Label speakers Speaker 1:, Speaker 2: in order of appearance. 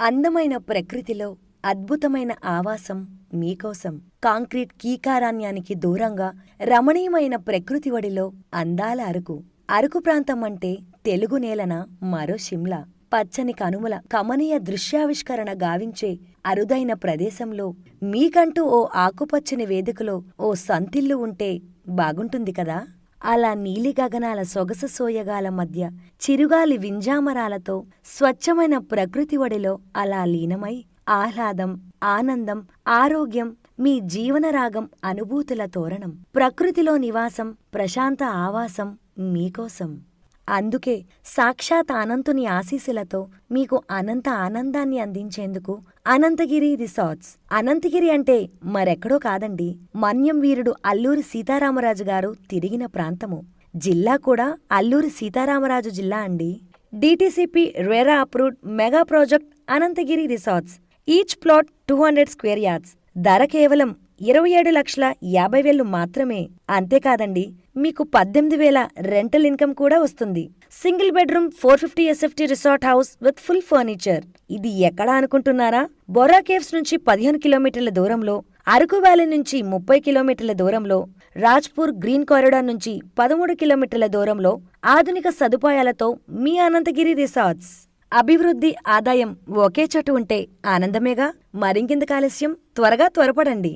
Speaker 1: అందమైన ప్రకృతిలో అద్భుతమైన ఆవాసం మీకోసం. కాంక్రీట్ కీకారాన్యానికి దూరంగా రమణీయమైన ప్రకృతి ఒడిలో అందాల అరకు. అరకు ప్రాంతం అంటే తెలుగు నేలన మరో షిమ్లా. పచ్చని కనుమల కమనీయ దృశ్యావిష్కరణ గావించే అరుదైన ప్రదేశంలో మీకంటూ ఓ ఆకుపచ్చని వేదికలో ఓ సంతిల్లు ఉంటే బాగుంటుంది కదా. అలా నీలి గగనాల సొగసు సోయగాల మధ్య చిరుగాలి వింజామరాలతో స్వచ్ఛమైన ప్రకృతి ఒడిలో అలా లీనమై ఆహ్లాదం, ఆనందం, ఆరోగ్యం మీ జీవనరాగం అనుభూతుల తోరణం. ప్రకృతిలో నివాసం, ప్రశాంత ఆవాసం మీకోసం. అందుకే సాక్షాత్ అనంతుని ఆశీస్సులతో మీకు అనంత ఆనందాన్ని అందించేందుకు అనంతగిరి రిసార్ట్స్. అనంతగిరి అంటే మరెక్కడో కాదండి, మన్యం వీరుడు అల్లూరి సీతారామరాజు గారు తిరిగిన ప్రాంతము. జిల్లా కూడా అల్లూరి సీతారామరాజు జిల్లా అండి. DTCP RERA approved mega project Ananthagiri resorts. Each plot 200 square yards. ధర కేవలం 27,50,000 మాత్రమే. అంతేకాదండి, మీకు 18,000 రెంటల్ ఇన్కమ్ కూడా వస్తుంది. Single bedroom 450 SFT resort house with full furniture. ఇది ఎక్కడా అనుకుంటున్నారా? బొర్రా కేవ్స్ నుంచి 15 కిలోమీటర్ల దూరంలో, అరకు వ్యాలీ నుంచి 30 కిలోమీటర్ల దూరంలో, రాజ్పూర్ గ్రీన్ కారిడార్ నుంచి 13 కిలోమీటర్ల దూరంలో ఆధునిక సదుపాయాలతో మీ అనంతగిరి రిసార్ట్స్. అభివృద్ధి, ఆదాయం ఒకే చోటు ఉంటే ఆనందమేగా. మరింకెందుకు ఆలస్యం, త్వరపడండి.